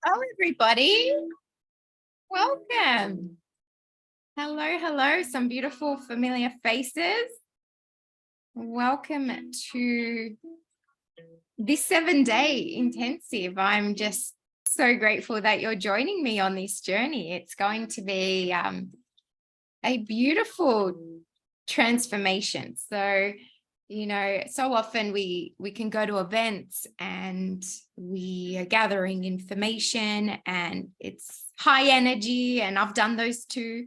Hello, everybody. Welcome. Hello, hello. Some beautiful, familiar faces. Welcome to this 7-day intensive. I'm just so grateful that you're joining me on this journey. It's going to be a beautiful transformation. So, so often we can go to events and we are gathering information and it's high energy, and I've done those too.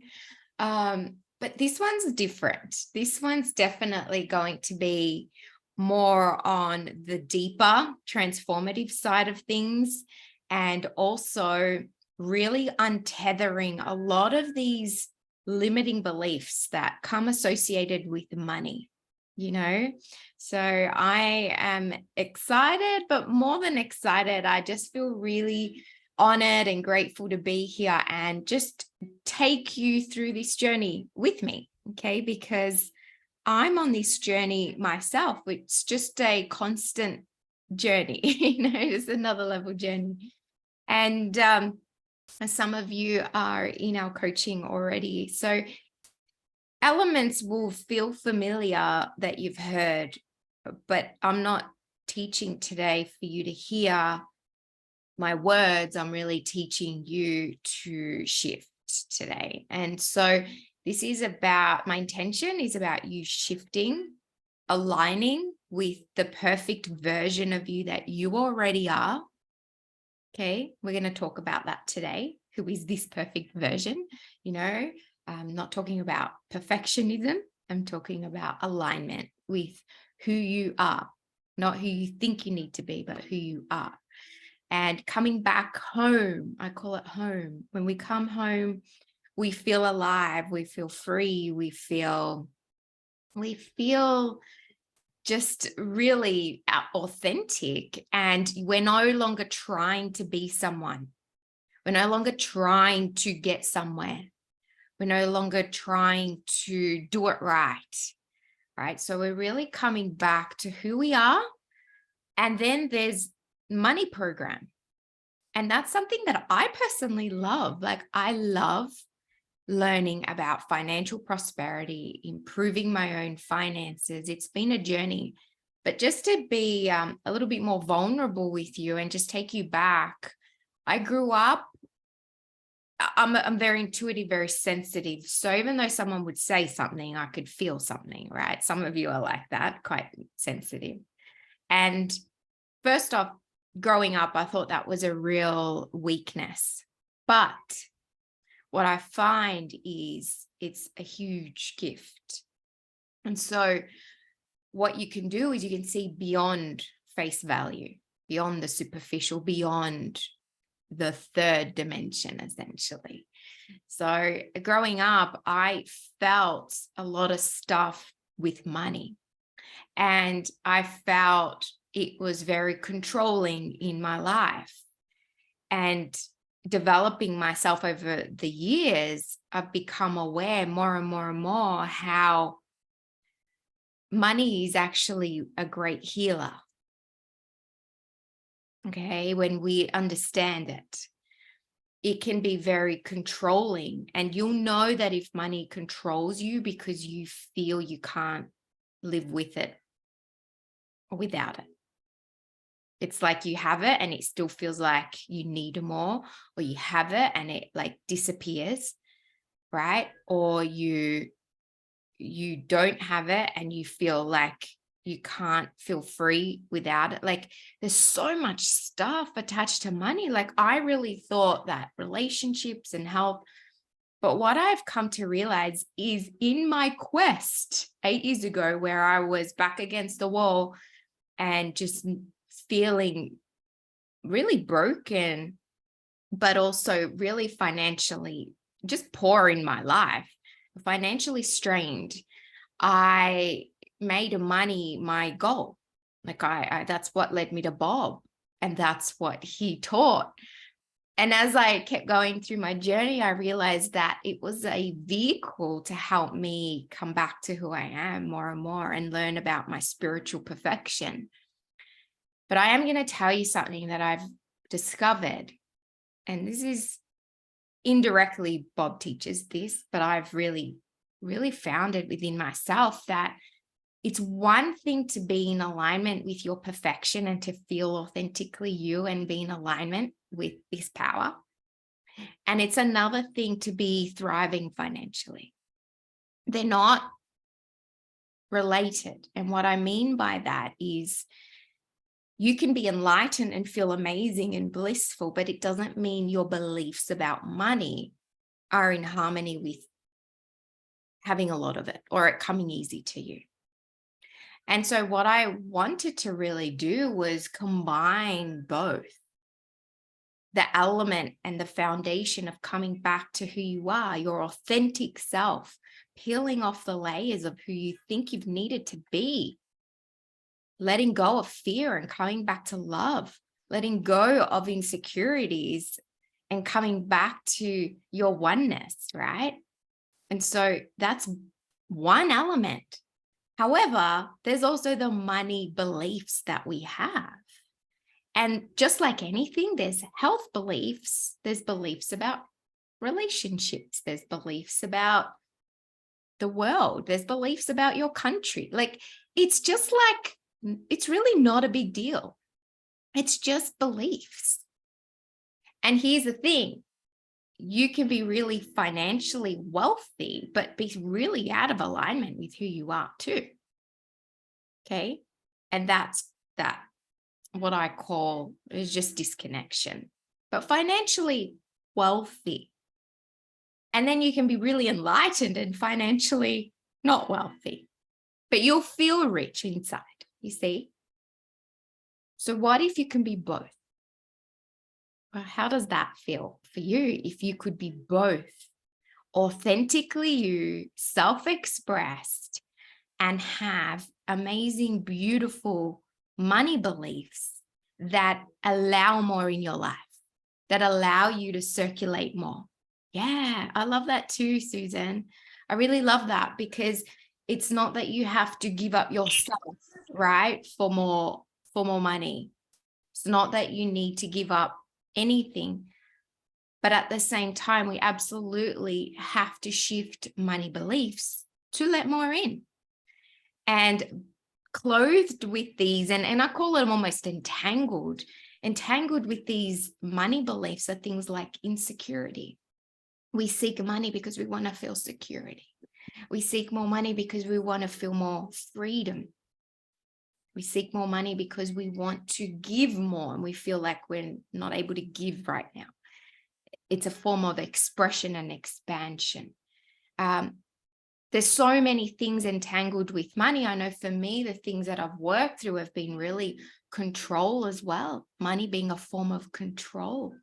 But this one's different. This one's definitely going to be more on the deeper transformative side of things, and also really untethering a lot of these limiting beliefs that come associated with money. So I am excited, but more than excited, I just feel really honored and grateful to be here and just take you through this journey with me. Okay, because I'm on this journey myself. It's just a constant journey, just another level journey. And some of you are in our coaching already. So elements will feel familiar that you've heard, but I'm not teaching today for you to hear my words. I'm really teaching you to shift today. And so this is about, my intention is about you shifting, aligning with the perfect version of you that you already are. Okay, we're going to talk about that today. Who is this perfect version? I'm not talking about perfectionism. I'm talking about alignment with who you are, not who you think you need to be, but who you are. And coming back home, I call it home. When we come home, we feel alive, we feel free, we feel just really authentic. And we're no longer trying to be someone. We're no longer trying to get somewhere. We're no longer trying to do it right? So we're really coming back to who we are. And then there's money program. And that's something that I personally love. Like, I love learning about financial prosperity, improving my own finances. It's been a journey, but just to be a little bit more vulnerable with you and just take you back. I grew up, I'm very intuitive, very sensitive. So even though someone would say something, I could feel something, right? Some of you are like that, quite sensitive. And first off, growing up, I thought that was a real weakness. But what I find is it's a huge gift. And so what you can do is you can see beyond face value, beyond the superficial, beyond the third dimension, essentially. So growing up, I felt a lot of stuff with money, and I felt it was very controlling in my life. And developing myself over the years, I've become aware more and more and more how money is actually a great healer. Okay, when we understand it, it can be very controlling, and you'll know that if money controls you because you feel you can't live with it or without it. It's like you have it and it still feels like you need more, or you have it and it like disappears, right? Or you don't have it and you feel like you can't feel free without it. Like, there's so much stuff attached to money. Like, I really thought that relationships and health, but what I've come to realize is in my quest 8 years ago, where I was back against the wall and just feeling really broken, but also really financially just poor in my life, financially strained, I made money my goal. Like, I that's what led me to Bob, and that's what he taught. And as I kept going through my journey, I realized that it was a vehicle to help me come back to who I am more and more and learn about my spiritual perfection. But I am going to tell you something that I've discovered and this is indirectly, Bob teaches this, but I've really, really found it within myself that it's one thing to be in alignment with your perfection and to feel authentically you and be in alignment with this power. And it's another thing to be thriving financially. They're not related. And what I mean by that is you can be enlightened and feel amazing and blissful, but it doesn't mean your beliefs about money are in harmony with having a lot of it or it coming easy to you. And so what I wanted to really do was combine both the element and the foundation of coming back to who you are, your authentic self, peeling off the layers of who you think you've needed to be, letting go of fear and coming back to love, letting go of insecurities and coming back to your oneness, right? And so that's one element. However, there's also the money beliefs that we have. And just like anything, there's health beliefs, there's beliefs about relationships, there's beliefs about the world, there's beliefs about your country. Like, it's just like, it's really not a big deal. It's just beliefs. And here's the thing, you can be really financially wealthy, but be really out of alignment with who you are too. Okay. And that's that. What I call is just disconnection, but financially wealthy. And then you can be really enlightened and financially not wealthy, but you'll feel rich inside, you see? So what if you can be both? Well, how does that feel for you if you could be both authentically you, self-expressed, and have amazing, beautiful money beliefs that allow more in your life, that allow you to circulate more? Yeah, I love that too, Susan. I really love that, because it's not that you have to give up yourself, right, for more money. It's not that you need to give up anything. But at the same time, we absolutely have to shift money beliefs to let more in. And clothed with these, and I call them almost entangled with these money beliefs are things like insecurity. We seek money because we want to feel security. We seek more money because we want to feel more freedom. We seek more money because we want to give more and we feel like we're not able to give right now. It's a form of expression and expansion. There's so many things entangled with money. I know for me, the things that I've worked through have been really control as well. Money being a form of control.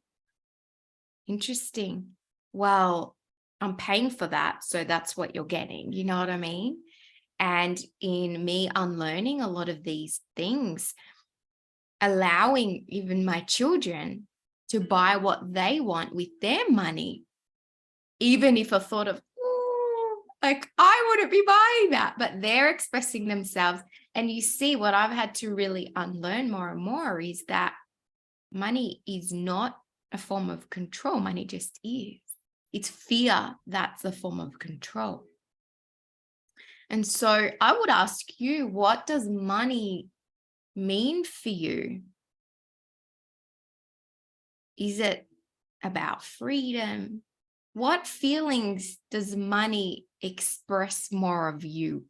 Interesting. Well, I'm paying for that, so that's what you're getting. You know what I mean? And in me unlearning a lot of these things, allowing even my children to buy what they want with their money, even if a thought of, like, I wouldn't be buying that, but they're expressing themselves. And you see, what I've had to really unlearn more and more is that money is not a form of control. Money just is. It's fear that's a form of control. And so I would ask you, what does money mean for you? Is it about freedom? What feelings does money express more of you?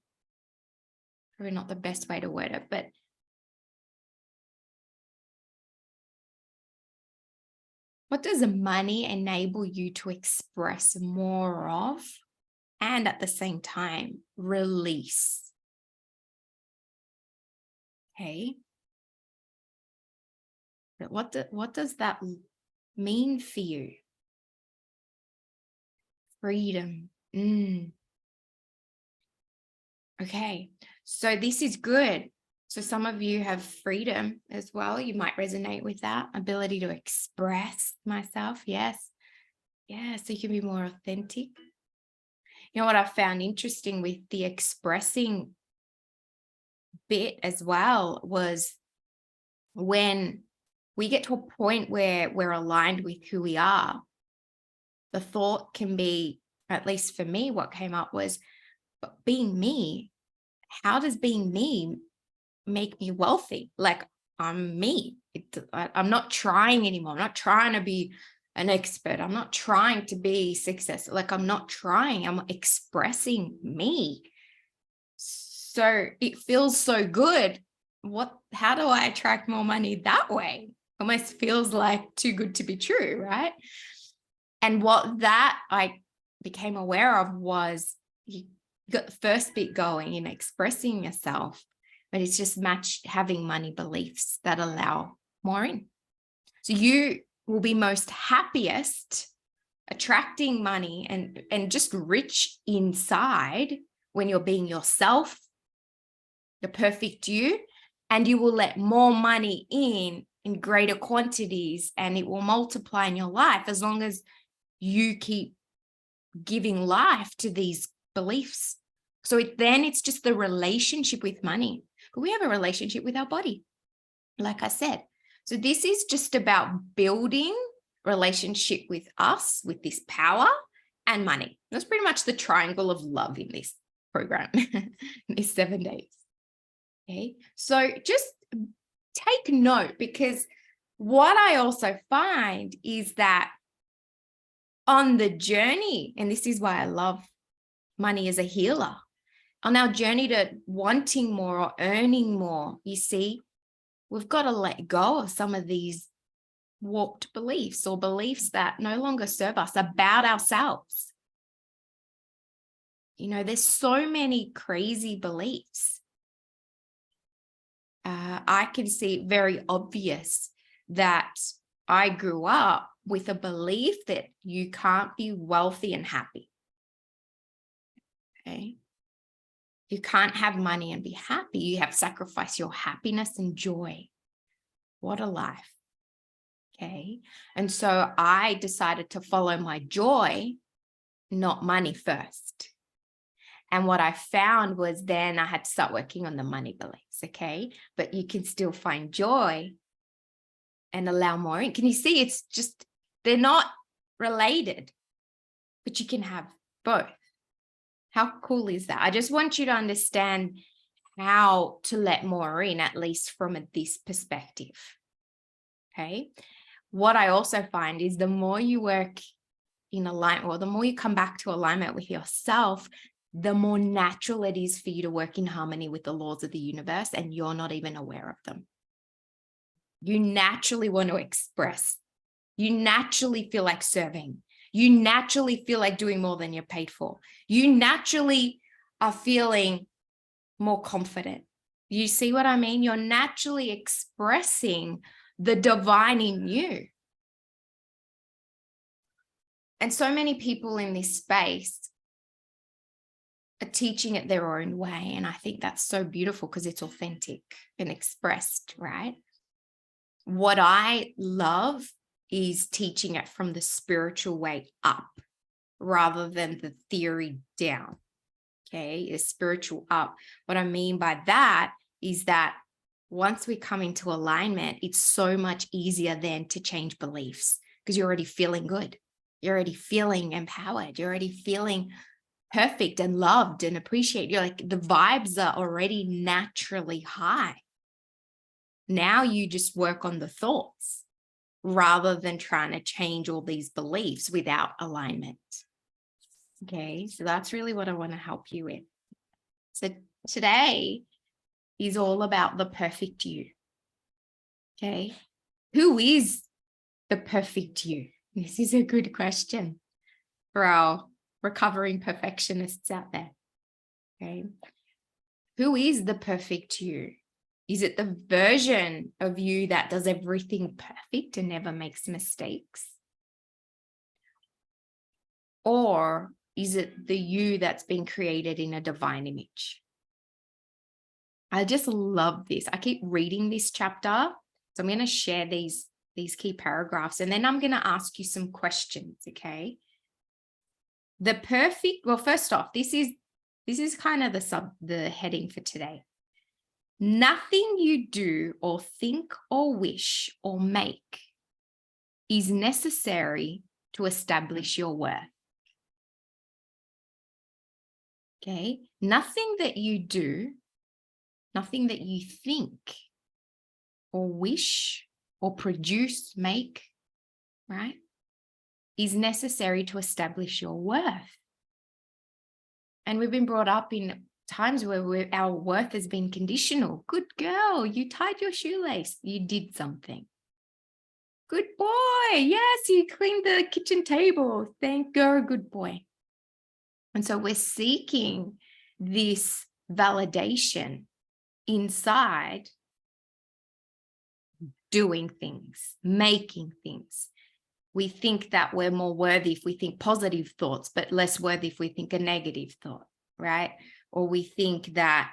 Probably not the best way to word it, but what does money enable you to express more of and at the same time release? Okay. But what does that mean for you? Freedom. Okay, so this is good. So some of you have freedom as well. You might resonate with that ability to express myself. Yes. Yeah, so you can be more authentic. You know what I found interesting with the expressing bit as well was when we get to a point where we're aligned with who we are, the thought can be, at least for me, what came up was, but being me, how does being me make me wealthy? Like, I'm me. I'm not trying anymore. I'm not trying to be an expert. I'm not trying to be successful. Like, I'm not trying. I'm expressing me. So it feels so good. How do I attract more money that way? Almost feels like too good to be true, right? And what that I became aware of was, you got the first bit going in expressing yourself, but it's just having money beliefs that allow more in. So you will be most happiest attracting money and just rich inside when you're being yourself, the perfect you, and you will let more money in greater quantities, and it will multiply in your life as long as you keep giving life to these beliefs. So then it's just the relationship with money. But we have a relationship with our body, like I said. So this is just about building relationship with us, with this power and money. That's pretty much the triangle of love in this program, in these 7 days. Okay, so just take note, because what I also find is that on the journey, and this is why I love money as a healer, on our journey to wanting more or earning more, you see, we've got to let go of some of these warped beliefs or beliefs that no longer serve us about ourselves. You know, there's so many crazy beliefs. I can see very obvious that I grew up with a belief that you can't be wealthy and happy. Okay. You can't have money and be happy. You have to sacrifice your happiness and joy. What a life. Okay. And so I decided to follow my joy, not money first. And what I found was then I had to start working on the money beliefs. Okay. But you can still find joy and allow more in. Can you see? It's just, they're not related, but you can have both. How cool is that? I just want you to understand how to let more in, at least from this perspective. Okay. What I also find is the more you work in alignment, or the more you come back to alignment with yourself, the more natural it is for you to work in harmony with the laws of the universe, and you're not even aware of them. You naturally want to express. You naturally feel like serving. You naturally feel like doing more than you're paid for. You naturally are feeling more confident. You see what I mean? You're naturally expressing the divine in you. And so many people in this space are teaching it their own way. And I think that's so beautiful because it's authentic and expressed, right? What I love is teaching it from the spiritual way up rather than the theory down. Okay, the spiritual up. What I mean by that is that once we come into alignment, it's so much easier then to change beliefs because you're already feeling good. You're already feeling empowered. You're already feeling perfect and loved and appreciated. You're like, the vibes are already naturally high. Now you just work on the thoughts rather than trying to change all these beliefs without alignment. Okay, so that's really what I want to help you with. So today is all about the perfect you. Okay, who is the perfect you? This is a good question for our recovering perfectionists out there. Okay, who is the perfect you? Is it the version of you that does everything perfect and never makes mistakes? Or is it the you that's been created in a divine image? I just love this. I keep reading this chapter. So I'm going to share these key paragraphs, and then I'm going to ask you some questions, okay? Well, first off, this is kind of the heading for today. Nothing you do or think or wish or make is necessary to establish your worth. Okay? Nothing that you do, nothing that you think or wish or produce, make, right, is necessary to establish your worth. And we've been brought up in times where our worth has been conditional. Good girl, you tied your shoelace, you did something. Good boy, yes, you cleaned the kitchen table. Thank God, good boy. And so we're seeking this validation inside doing things, making things. We think that we're more worthy if we think positive thoughts, but less worthy if we think a negative thought, right? Or we think that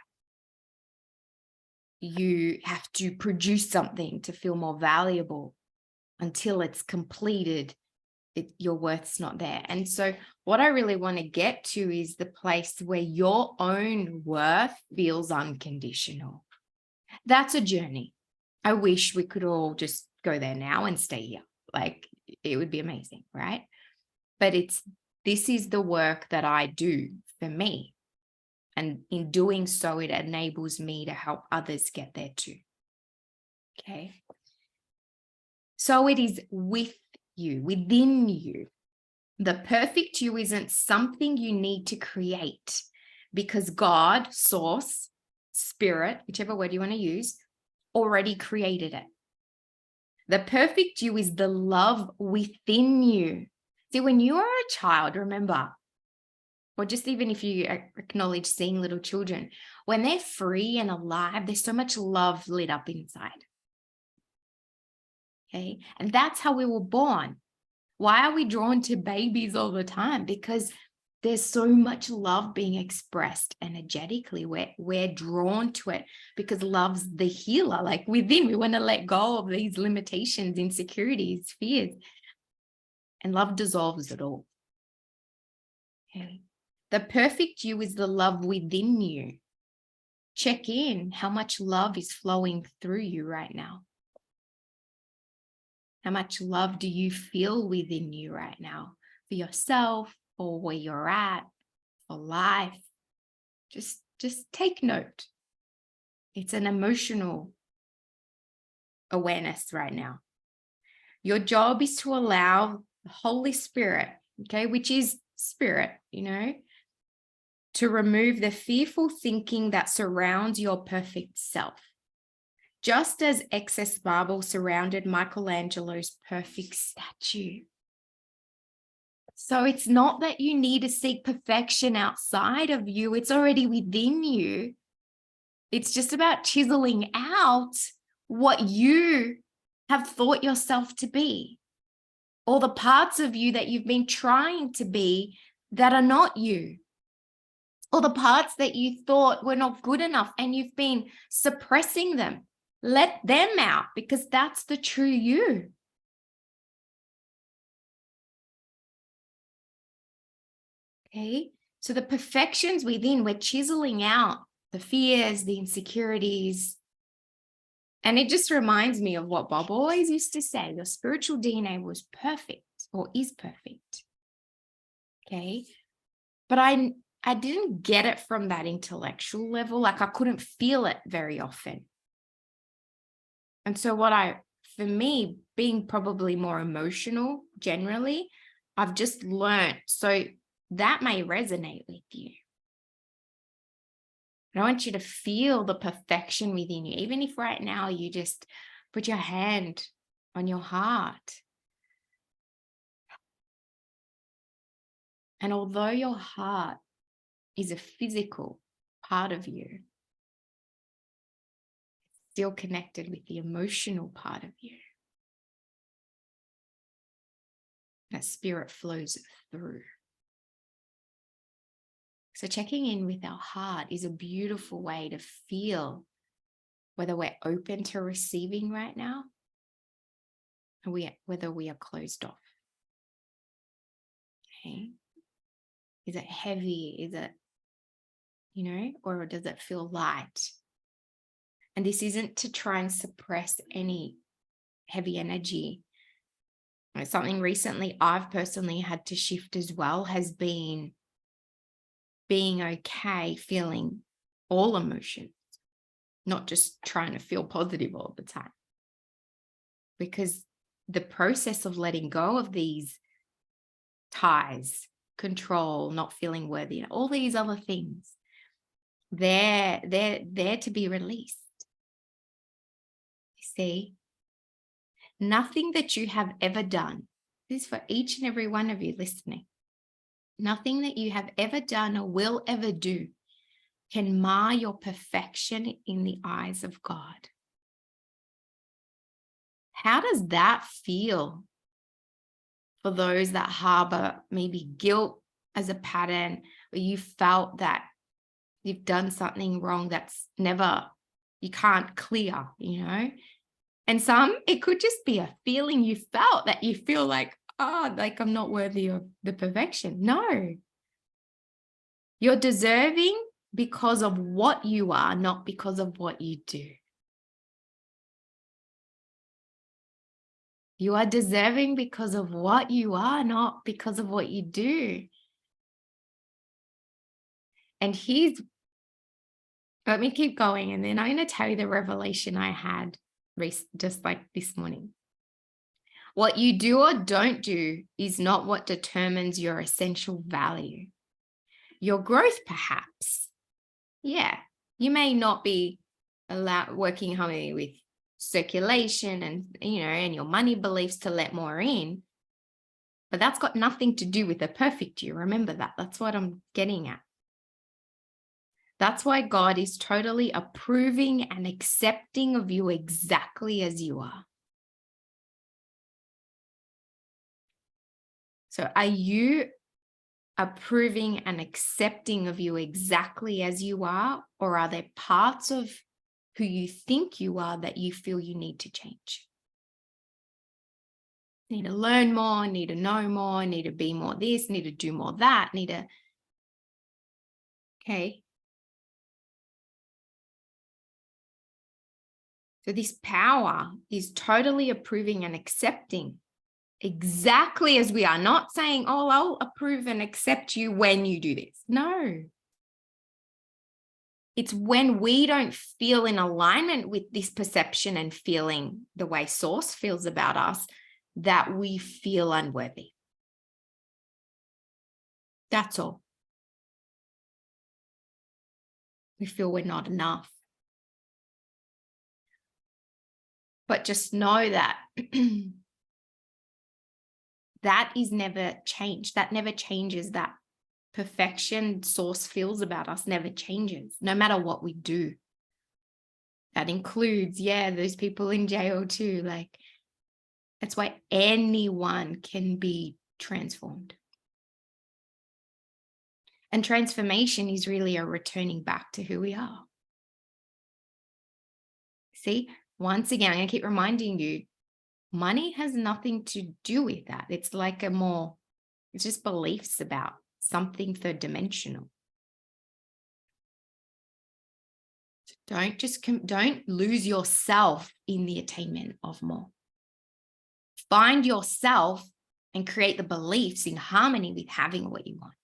you have to produce something to feel more valuable. Until it's completed, your worth's not there. And so what I really want to get to is the place where your own worth feels unconditional. That's a journey. I wish we could all just go there now and stay here. Like, it would be amazing, right? But this is the work that I do for me. And in doing so, it enables me to help others get there too. Okay. So it is with you, within you. The perfect you isn't something you need to create, because God, source, spirit, whichever word you want to use, already created it. The perfect you is the love within you. See, when you are a child, remember, or just even if you acknowledge seeing little children, when they're free and alive, there's so much love lit up inside. Okay. And that's how we were born. Why are we drawn to babies all the time? Because there's so much love being expressed energetically. We're drawn to it because love's the healer. Like within, we want to let go of these limitations, insecurities, fears. And love dissolves it all. Okay. The perfect you is the love within you. Check in how much love is flowing through you right now. How much love do you feel within you right now for yourself or where you're at, for life? Just take note. It's an emotional awareness right now. Your job is to allow the Holy Spirit, okay, which is spirit, to remove the fearful thinking that surrounds your perfect self. Just as excess marble surrounded Michelangelo's perfect statue. So it's not that you need to seek perfection outside of you. It's already within you. It's just about chiseling out what you have thought yourself to be. All the parts of you that you've been trying to be that are not you. All the parts that you thought were not good enough and you've been suppressing them. Let them out, because that's the true you. Okay, so the perfections within, we're chiseling out the fears, the insecurities. And it just reminds me of what Bob always used to say, your spiritual DNA was perfect or is perfect. Okay, but I didn't get it from that intellectual level. Like I couldn't feel it very often. And so for me, being probably more emotional generally, I've just learned. So that may resonate with you. And I want you to feel the perfection within you, even if right now you just put your hand on your heart. And although your heart is a physical part of you, it's still connected with the emotional part of you. That spirit flows through. So checking in with our heart is a beautiful way to feel whether we're open to receiving right now, or whether we are closed off. Okay. Is it heavy? Is it, or does it feel light? And this isn't to try and suppress any heavy energy. Something recently I've personally had to shift as well has been being okay feeling all emotions, not just trying to feel positive all the time. Because the process of letting go of these ties, control, not feeling worthy, all these other things, they're to be released. You see, nothing that you have ever done, this is for each and every one of you listening, nothing that you have ever done or will ever do can mar your perfection in the eyes of God. How does that feel for those that harbor maybe guilt as a pattern, or you felt that you've done something wrong that's never, you can't clear, And some, it could just be a feeling you felt that you feel like, like I'm not worthy of the perfection. No. You're deserving because of what you are, not because of what you do. You are deserving because of what you are, not because of what you do. And let me keep going, and then I'm going to tell you the revelation I had just like this morning. What you do or don't do is not what determines your essential value. Your growth, perhaps. Yeah, you may not be working harmony with circulation and your money beliefs to let more in, but that's got nothing to do with the perfect you. Remember that. That's what I'm getting at. That's why God is totally approving and accepting of you exactly as you are. So are you approving and accepting of you exactly as you are, or are there parts of who you think you are that you feel you need to change? Need to learn more, need to know more, need to be more this, need to do more that, okay. So this power is totally approving and accepting exactly as we are, not saying, oh, I'll approve and accept you when you do this. No. It's when we don't feel in alignment with this perception and feeling the way Source feels about us that we feel unworthy. That's all. We feel we're not enough. But just know that that is never changed. That never changes. That perfection Source feels about us never changes, no matter what we do. That includes, those people in jail too. Like, that's why anyone can be transformed. And transformation is really a returning back to who we are. See, once again, I'm going to keep reminding you, money has nothing to do with that. It's like it's just beliefs about something third dimensional. Don't lose yourself in the attainment of more. Find yourself and create the beliefs in harmony with having what you want.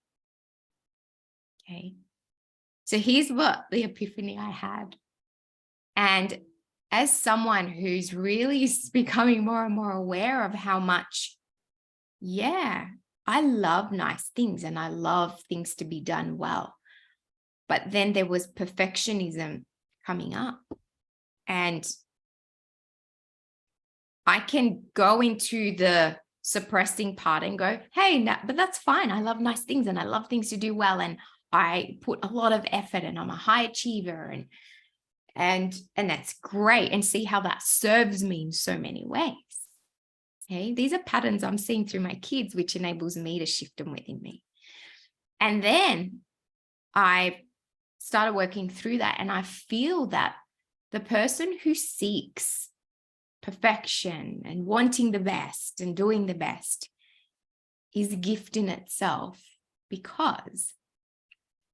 Okay. So here's what the epiphany I had. And as someone who's really becoming more and more aware of how much, I love nice things and I love things to be done well. But then there was perfectionism coming up. And I can go into the suppressing part and go, hey, no, but that's fine. I love nice things and I love things to do well. And I put a lot of effort and I'm a high achiever and that's great. And see how that serves me in so many ways. Okay. These are patterns I'm seeing through my kids, which enables me to shift them within me. And then I started working through that. And I feel that the person who seeks perfection and wanting the best and doing the best is a gift in itself, because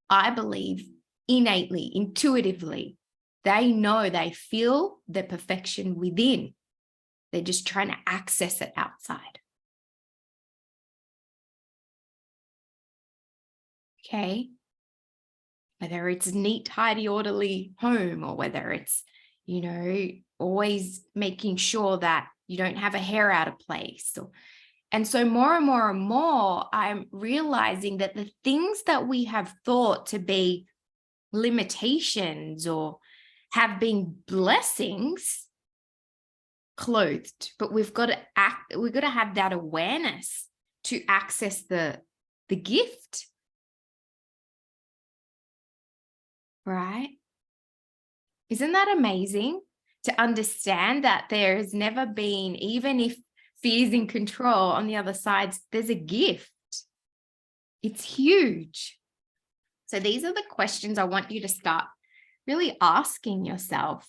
I believe innately, intuitively, They know, they feel the perfection within. They're just trying to access it outside. Okay. Whether it's neat, tidy, orderly home, or whether it's, always making sure that you don't have a hair out of place. And so more and more and more, I'm realizing that the things that we have thought to be limitations or have been blessings clothed, but we've got to have that awareness to access the gift. Right? Isn't that amazing to understand that there has never been, even if fear's in control on the other side, there's a gift. It's huge. So these are the questions I want you to start really asking yourself.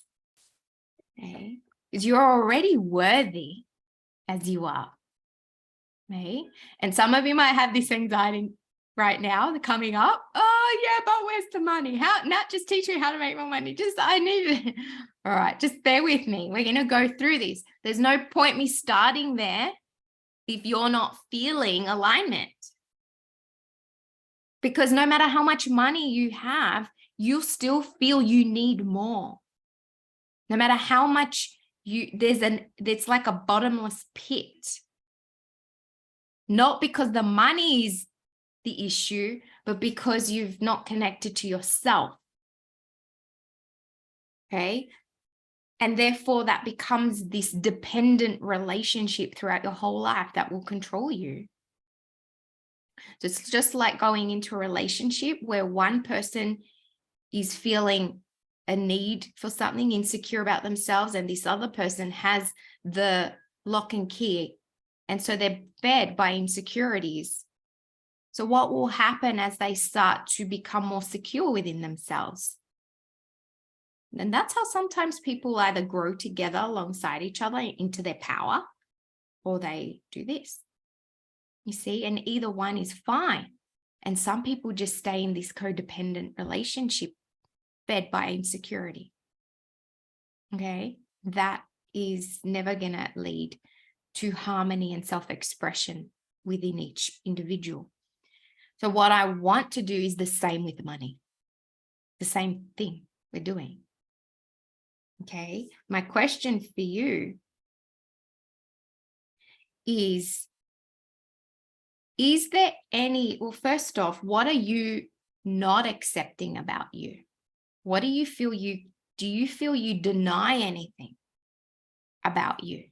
Okay? Because you're already worthy as you are. Okay? And some of you might have this anxiety right now, coming up. Oh yeah, but where's the money? Nat, just teach me how to make more money. I need it. All right, just bear with me. We're going to go through this. There's no point me starting there if you're not feeling alignment. Because no matter how much money you have, you'll still feel you need more. No matter how much it's like a bottomless pit. Not because the money is the issue, but because you've not connected to yourself. Okay. And therefore that becomes this dependent relationship throughout your whole life that will control you. So it's just like going into a relationship where one person is feeling a need for something, insecure about themselves, and this other person has the lock and key. And so they're fed by insecurities. So what will happen as they start to become more secure within themselves? And that's how sometimes people either grow together alongside each other into their power, or they do this. You see, and either one is fine. And some people just stay in this codependent relationship fed by insecurity. Okay, that is never going to lead to harmony and self-expression within each individual. So what I want to do is the same with money. The same thing we're doing. Okay, my question for you is there any, well, first off, what are you not accepting about you? What do you feel you deny anything about you?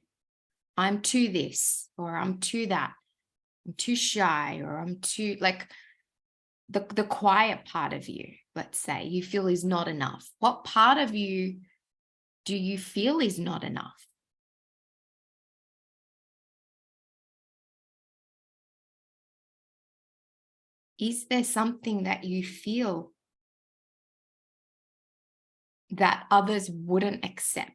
I'm too this, or I'm too that. I'm too shy, or I'm too, like, the quiet part of you, let's say, you feel is not enough. What part of you do you feel is not enough? Is there something that you feel that others wouldn't accept?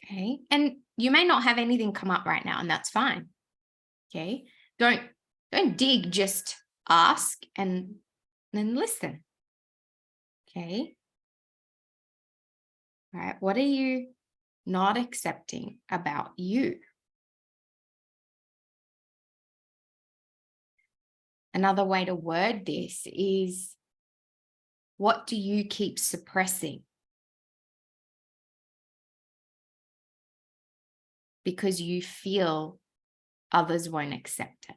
Okay. And you may not have anything come up right now, and that's fine. Okay. Don't dig, just ask and then listen. Okay. All right. What are you not accepting about you? Another way to word this is, what do you keep suppressing? Because you feel others won't accept it.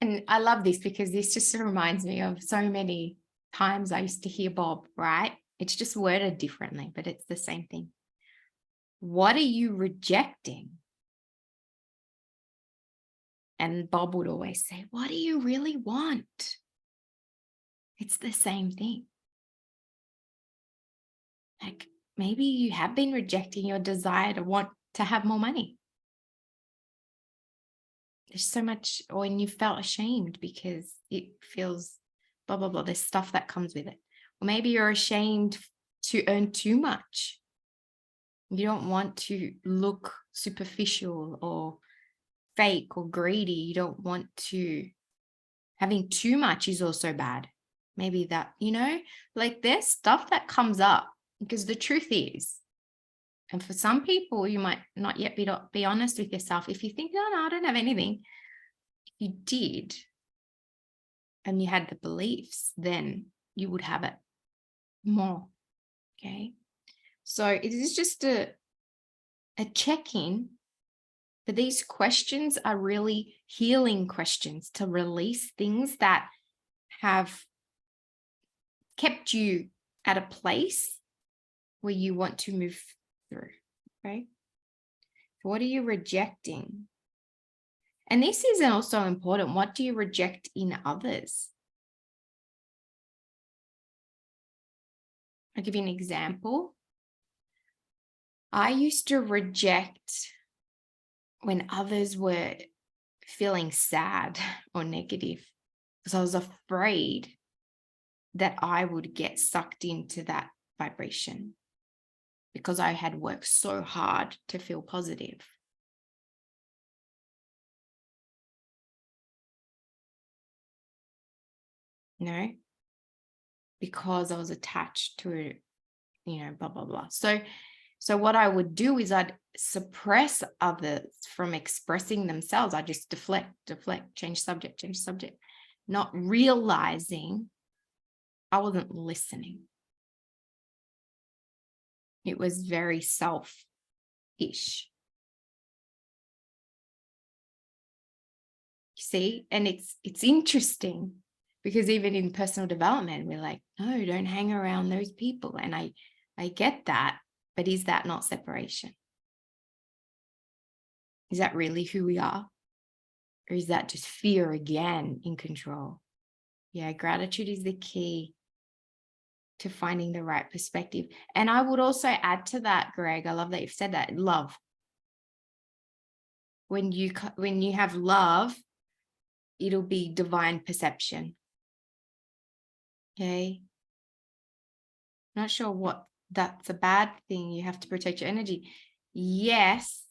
And I love this because this just reminds me of so many times I used to hear Bob, right? It's just worded differently, but it's the same thing. What are you rejecting? And Bob would always say, what do you really want? It's the same thing. Like maybe you have been rejecting your desire to want to have more money. There's so much, or when you felt ashamed because it feels blah, blah, blah. There's stuff that comes with it. Or maybe you're ashamed to earn too much. You don't want to look superficial or fake or greedy. You don't want to, having too much is also bad. Maybe that, like there's stuff that comes up because the truth is, and for some people, you might not yet be honest with yourself. If you think, no, I don't have anything. If you did, and you had the beliefs, then you would have it more. Okay. So it is just a check-in. But these questions are really healing questions to release things that have kept you at a place where you want to move through. Okay. What are you rejecting? And this is also important. What do you reject in others? I'll give you an example. I used to reject when others were feeling sad or negative because I was afraid that I would get sucked into that vibration because I had worked so hard to feel positive. Because I was attached to it, blah, blah, blah. So what I would do is I'd suppress others from expressing themselves. I just deflect, change subject, not realizing I wasn't listening. It was very selfish. You see, and it's interesting because even in personal development, we're like, no, don't hang around those people. And I get that, but is that not separation? Is that really who we are? Or is that just fear again in control? Yeah, gratitude is the key to finding the right perspective. And I would also add to that, Greg, I love that you've said that, love. When you have love, it'll be divine perception. Okay. Not sure what that's a bad thing. You have to protect your energy. Yes.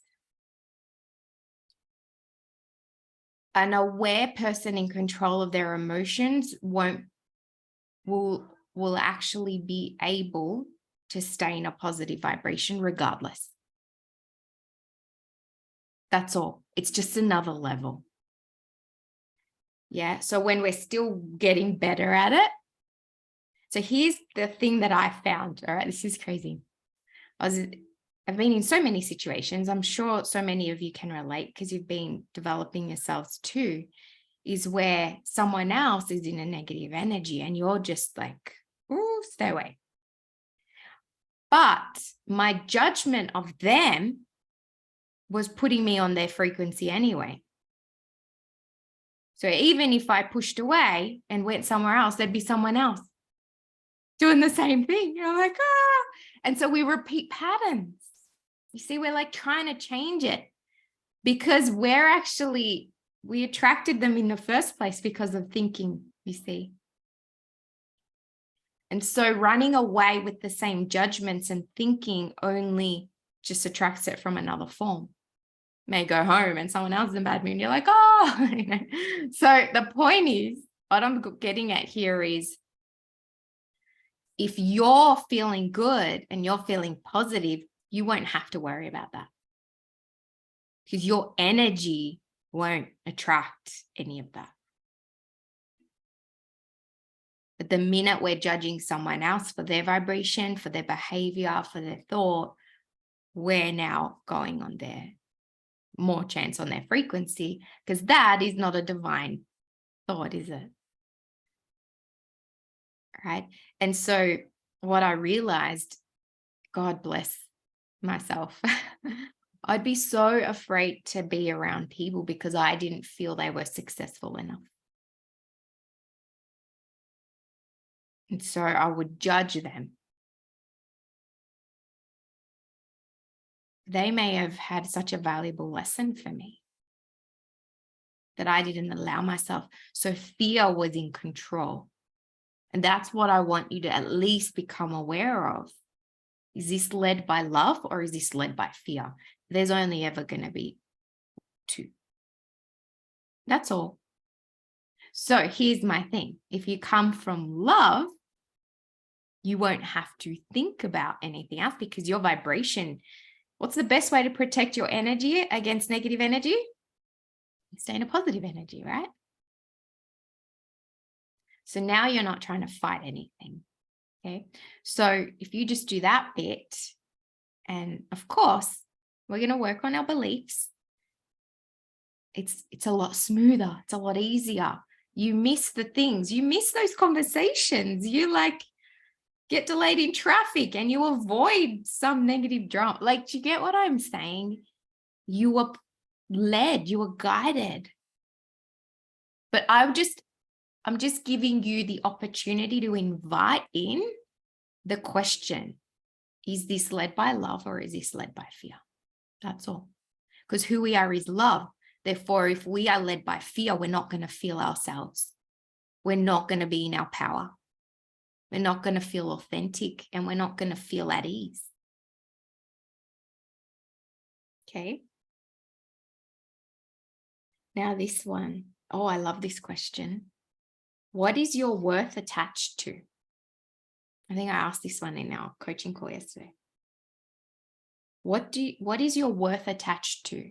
An aware person in control of their emotions will actually be able to stay in a positive vibration regardless. That's all. It's just another level. Yeah. So when we're still getting better at it. So here's the thing that I found. All right. This is crazy. I've been in so many situations. I'm sure so many of you can relate because you've been developing yourselves too, is where someone else is in a negative energy and you're just like, oh, stay away. But my judgment of them was putting me on their frequency anyway. So even if I pushed away and went somewhere else, there'd be someone else doing the same thing. You're like, ah. And so we repeat patterns. You see, we're like trying to change it because we attracted them in the first place because of thinking, you see. And so running away with the same judgments and thinking only just attracts it from another form. May go home and someone else is in bad mood. You're like, oh, So the point is, what I'm getting at here is if you're feeling good and you're feeling positive, you won't have to worry about that because your energy won't attract any of that. But the minute we're judging someone else for their vibration, for their behavior, for their thought, we're now going on their more chance on their frequency because that is not a divine thought, is it? Right. And so what I realized, God bless myself, I'd be so afraid to be around people because I didn't feel they were successful enough. And so I would judge them they may have had such a valuable lesson for me that I didn't allow myself. So fear was in control. And that's what I want you to at least become aware of. Is this led by love or is this led by fear? There's only ever going to be two. That's all. So here's my thing. If you come from love, you won't have to think about anything else because your vibration, what's the best way to protect your energy against negative energy? Stay in a positive energy, right? So now you're not trying to fight anything. Okay. So if you just do that bit, and of course, we're going to work on our beliefs. It's a lot smoother. It's a lot easier. You miss the things, you miss those conversations. You like get delayed in traffic and you avoid some negative drama. Like, do you get what I'm saying? You were led, you were guided. But I'm just giving you the opportunity to invite in the question, is this led by love or is this led by fear? That's all. Because who we are is love. Therefore, if we are led by fear, we're not going to feel ourselves. We're not going to be in our power. We're not going to feel authentic and we're not going to feel at ease. Okay. Now this one. Oh, I love this question. What is your worth attached to? I think I asked this one in our coaching call yesterday. What is your worth attached to?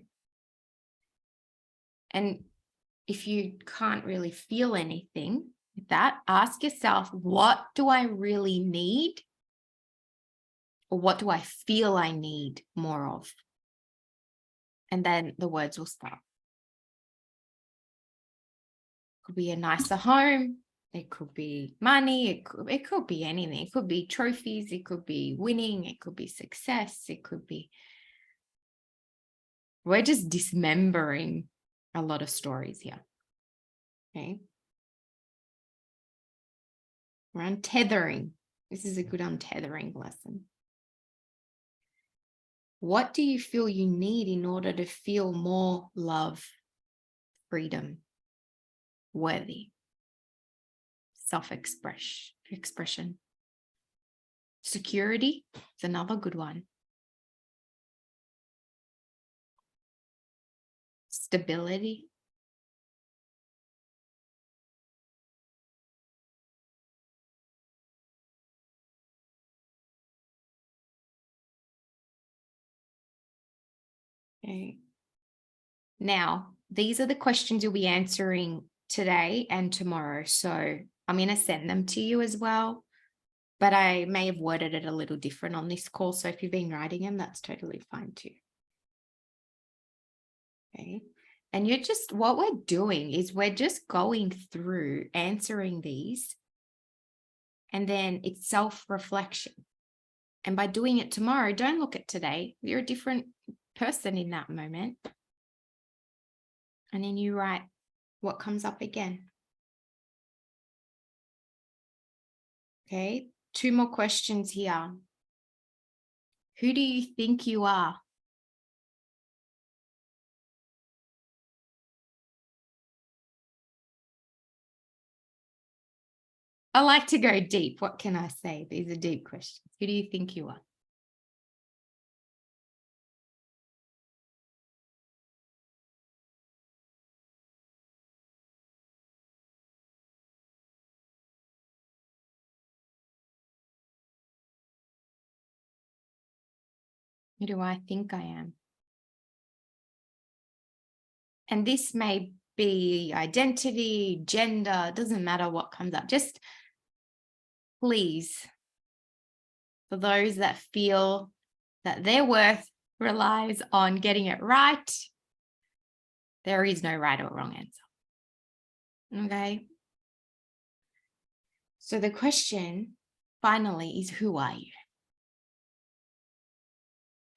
And if you can't really feel anything with that, ask yourself, what do I really need? Or what do I feel I need more of? And then the words will start. It could be a nicer home. It could be money. It could be anything. It could be trophies. It could be winning. It could be success. It could be. We're just dismembering a lot of stories here. Okay. We're untethering. This is a good untethering lesson. What do you feel you need in order to feel more love, freedom, worthy, self-expression? Security is another good one. Stability. Okay. Now, these are the questions you'll be answering today and tomorrow. So I'm going to send them to you as well, but I may have worded it a little different on this call. So if you've been writing them, that's totally fine too. Okay. And what we're doing is we're just going through answering these, and then it's self-reflection. And by doing it tomorrow, don't look at today. You're a different person in that moment. And then you write what comes up again. Okay, 2 more questions here. Who do you think you are? I like to go deep. What can I say? These are deep questions. Who do you think you are? Who do I think I am? And this may be identity, gender, it doesn't matter what comes up. Just please, for those that feel that their worth relies on getting it right, there is no right or wrong answer. Okay. So the question finally is, who are you?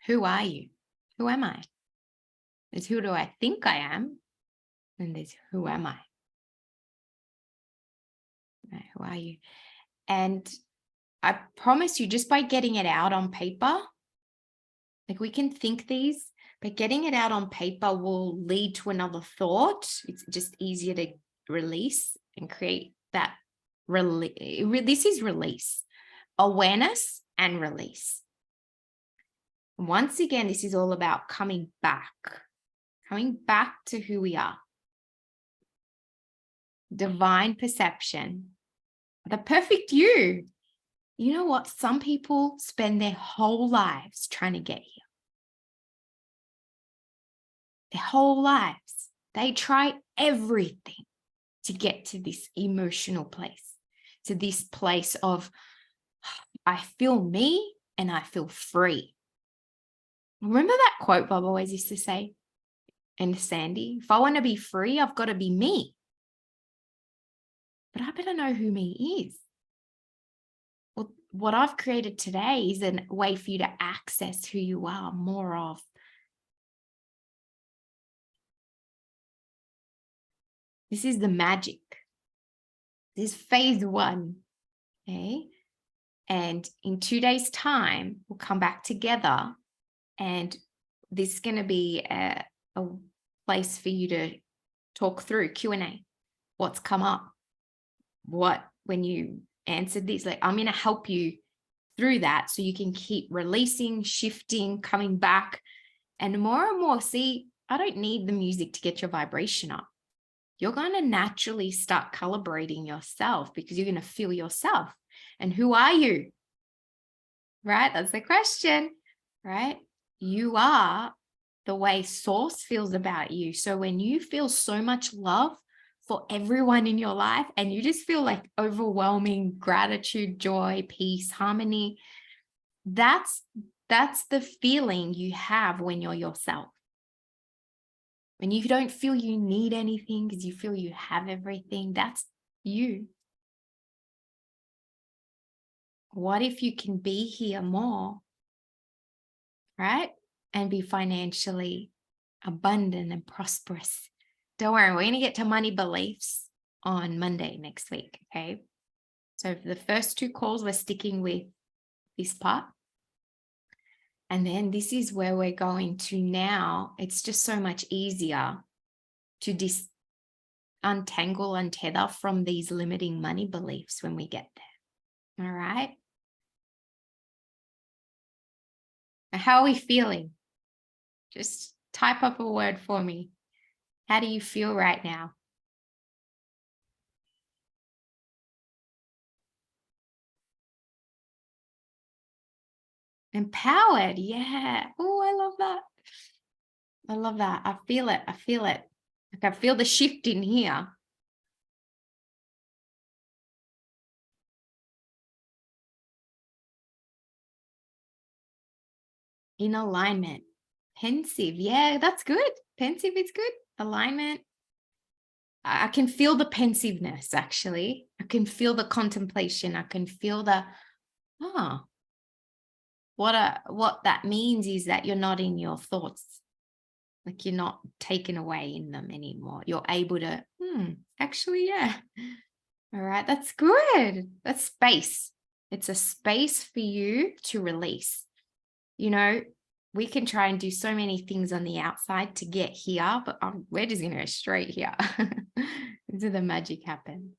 Who are you? Who am I? There's who do I think I am? And there's who am I? Right, who are you? And I promise you, just by getting it out on paper, Like we can think these, but getting it out on paper will lead to another thought. It's just easier to release and create that this is release, awareness and release. Once again, this is all about coming back to who we are. Divine perception, the perfect you. You know what? Some people spend their whole lives trying to get here. Their whole lives. They try everything to get to this emotional place, to this place of, I feel me and I feel free. Remember that quote Bob always used to say, and Sandy, if I want to be free, I've got to be me. But I better know who me is. Well, what I've created today is a way for you to access who you are more of. This is the magic. This is phase 1. Okay. And in 2 days' time, we'll come back together. And this is going to be a place for you to talk through Q&A. What's come up? What, when you answered this, like I'm going to help you through that so you can keep releasing, shifting, coming back. And more, see, I don't need the music to get your vibration up. You're going to naturally start calibrating yourself because you're going to feel yourself. And who are you? Right? That's the question, right? You are the way source feels about you. So when you feel so much love for everyone in your life and you just feel like overwhelming gratitude, joy, peace, harmony, that's the feeling you have when you're yourself. When you don't feel you need anything because you feel you have everything, that's you. What if you can be here more, right? And be financially abundant and prosperous. Don't worry, we're going to get to money beliefs on Monday next week, okay? So for the first 2 calls, we're sticking with this part. And then this is where we're going to now. It's just so much easier to untether from these limiting money beliefs when we get there. All right. How are we feeling? Just type up a word for me. How do you feel right now? Empowered. Yeah. Oh, I love that. I love that. I feel it. I feel it. Like I feel the shift in here. In alignment. Pensive. Yeah, that's good. Pensive is good. Alignment. I can feel the pensiveness, actually. I can feel the contemplation. I can feel the, what that means is that you're not in your thoughts. Like you're not taken away in them anymore. You're able to, actually, yeah. All right, that's good. That's space. It's a space for you to release. You know, we can try and do so many things on the outside to get here, but we're just going to go straight here. This is the magic happen.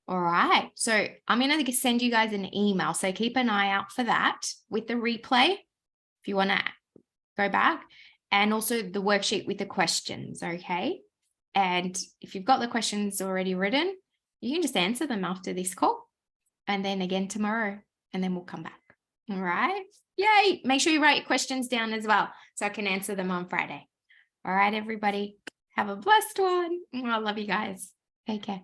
All right. So I'm going to send you guys an email. So keep an eye out for that with the replay if you want to go back, and also the worksheet with the questions. Okay. And if you've got the questions already written, you can just answer them after this call and then again tomorrow, and then we'll come back. All right. Yay. Make sure you write your questions down as well so I can answer them on Friday. All right, everybody. Have a blessed one. I love you guys. Take care.